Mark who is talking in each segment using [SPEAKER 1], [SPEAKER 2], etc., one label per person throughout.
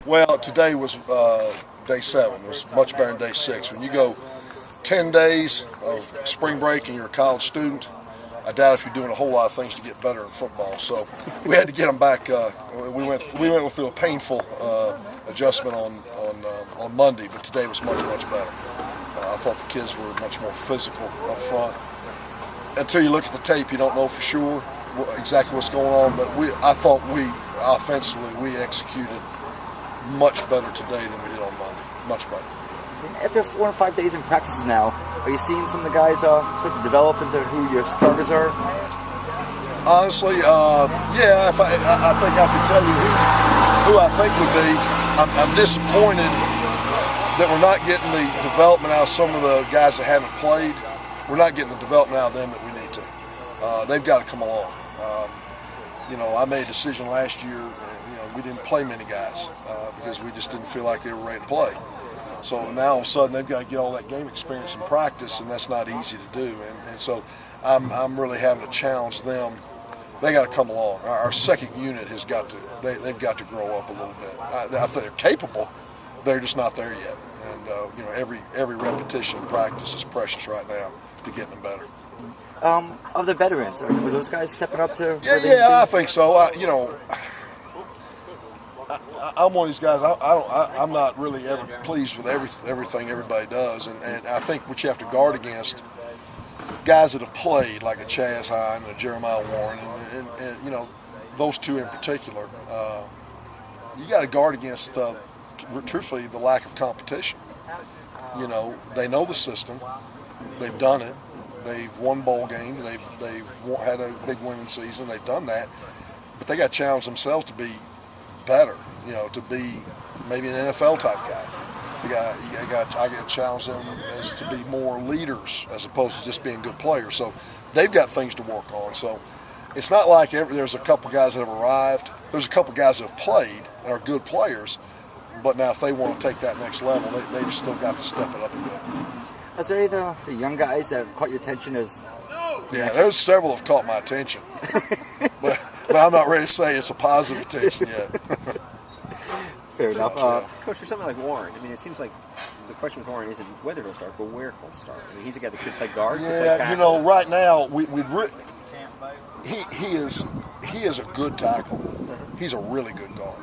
[SPEAKER 1] Well, today was day 7. It was much better than day 6. When you go 10 days of spring break and you're a college student, I doubt if you're doing a whole lot of things to get better in football. So we had to get them back. We went through a painful adjustment on Monday, but today was much better. I thought the kids were much more physical up front. Until you look at the tape, you don't know for sure exactly what's going on. But I thought offensively we executed much better today than we did on Monday. Much better.
[SPEAKER 2] After 4 or 5 days in practices now, are you seeing some of the guys start to develop into who your starters are?
[SPEAKER 1] Honestly, yeah. I think I could tell you who I think would be. I'm disappointed that we're not getting the development out of some of the guys that haven't played. We're not getting the development out of them that we need to. They've got to come along. I made a decision last year. We didn't play many guys because we just didn't feel like they were ready to play. So now all of a sudden they've got to get all that game experience and practice, and that's not easy to do. And so I'm really having to challenge them. They got to come along. Our second unit has got to. They've got to grow up a little bit. I think they're capable. They're just not there yet. And every repetition in practice is precious right now to getting them better.
[SPEAKER 2] Of the veterans, were those guys stepping up to?
[SPEAKER 1] Yeah, I think so. I'm one of these guys. I'm not really ever pleased with everything everybody does, and I think what you have to guard against guys that have played, like a Chaz Hine and a Jeremiah Warren, and those two in particular. You got to guard against, truthfully, the lack of competition. They know the system. They've done it. They've won bowl games. They've had a big winning season. They've done that, but they got to challenge themselves to be better. To be maybe an NFL type guy. I got to challenge them as to be more leaders as opposed to just being good players. So they've got things to work on. So it's not like there's a couple guys that have arrived. There's a couple guys that have played and are good players. But now if they want to take that next level, they've still got to step it up a bit.
[SPEAKER 2] Is there any of the young guys that have caught your attention as?
[SPEAKER 1] Yeah, there's several that have caught my attention. but I'm not ready to say it's a positive attention yet.
[SPEAKER 2] Fair enough.
[SPEAKER 3] Coach, for something like Warren, it seems like the question with Warren isn't whether he'll start, but where he'll start. He's a guy that could play guard.
[SPEAKER 1] Yeah, right now he is a good tackle. He's a really good guard.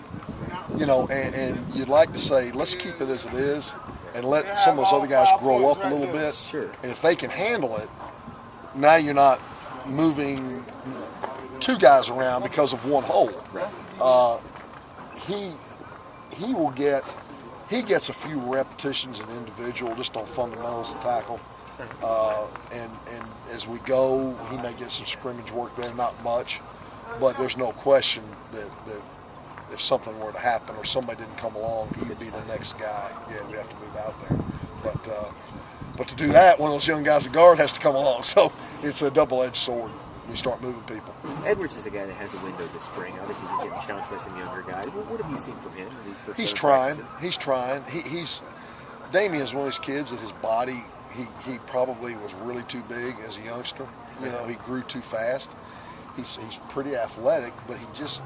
[SPEAKER 1] And you'd like to say, let's keep it as it is and let some of those other guys grow up a little bit.
[SPEAKER 2] Sure.
[SPEAKER 1] And if they can handle it, now you're not moving two guys around because of one hole. He gets a few repetitions in individual just on fundamentals of tackle. And as we go, he may get some scrimmage work there, not much, but there's no question that if something were to happen or somebody didn't come along, he'd be the next guy. Yeah, we'd have to move out there. But to do that, one of those young guys at guard has to come along. So it's a double-edged sword when you start moving people.
[SPEAKER 3] Edwards is a guy that has a window this spring. Obviously, he's getting challenged by some younger guys. What have you seen from him in these first
[SPEAKER 1] He's trying. Damien's one of these kids that his body, he probably was really too big as a youngster. He grew too fast. He's pretty athletic, but his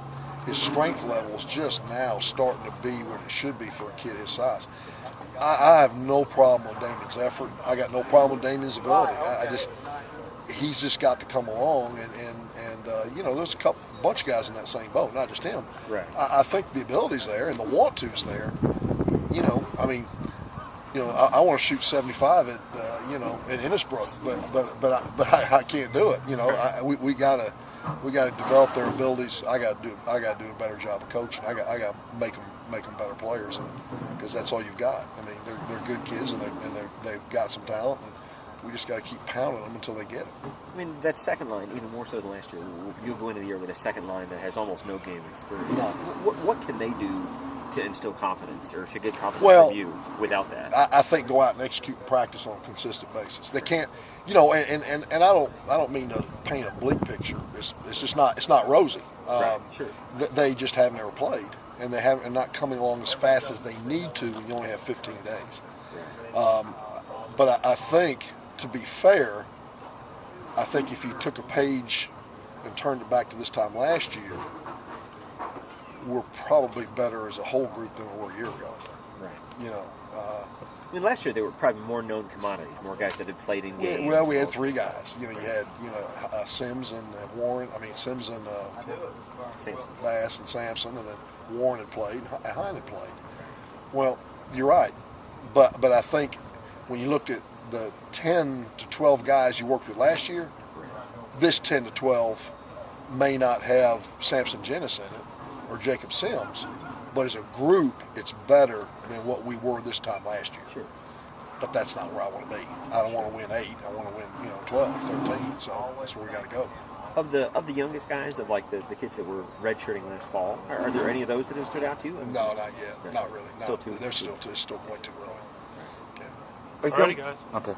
[SPEAKER 1] strength level is just now starting to be what it should be for a kid his size. I have no problem with Damien's effort. I got no problem with Damien's ability. He's just got to come along, and there's a bunch of guys in that same boat, not just him.
[SPEAKER 3] Right.
[SPEAKER 1] I think the ability's there and the want to's there. I want to shoot 75 at Innisbrook, but I can't do it. We gotta develop their abilities. I gotta do a better job of coaching. I got to make them better players, because that's all you've got. They're good kids and they've got some talent. And we just got to keep pounding them until they get it.
[SPEAKER 3] That second line, even more so than last year, you'll go into the year with a second line that has almost no game experience.
[SPEAKER 1] No.
[SPEAKER 3] What can they do to instill confidence or to get confidence from you without that?
[SPEAKER 1] I think go out and execute and practice on a consistent basis. They can't, and I don't mean to paint a bleak picture. It's just not. It's not rosy.
[SPEAKER 3] Right, sure.
[SPEAKER 1] They just have never played, and they haven't not coming along as fast as they need to when you only have 15 days.
[SPEAKER 3] Right.
[SPEAKER 1] But I think, to be fair, I think if you took a page and turned it back to this time last year, we're probably better as a whole group than we were a year ago.
[SPEAKER 3] Right.
[SPEAKER 1] You know,
[SPEAKER 3] I mean, last year they were probably more known commodities, more guys that had played in games.
[SPEAKER 1] well, we had 3 guys. You know, you had Sims and Warren. I mean, Sims and
[SPEAKER 3] Samson.
[SPEAKER 1] Bass and Sampson, and then Warren had played, and Hine had played. Well, you're right, but I think when you looked at the 10 to 12 guys you worked with last year, this 10 to 12 may not have Samson Jennis in it or Jacob Sims, but as a group, it's better than what we were this time last year.
[SPEAKER 3] Sure.
[SPEAKER 1] But that's not where I want to be. I don't want to win 8. I want to win, 12, 13. So that's where we got to go.
[SPEAKER 3] Of the youngest guys, of like the kids that were redshirting last fall, are there any of those that have stood out to you?
[SPEAKER 1] No, not yet.
[SPEAKER 3] No.
[SPEAKER 1] Not really. No.
[SPEAKER 3] Still too.
[SPEAKER 1] They're still way too early. Yeah.
[SPEAKER 2] Are you
[SPEAKER 4] Alrighty,
[SPEAKER 2] feeling-
[SPEAKER 4] guys.
[SPEAKER 2] Okay.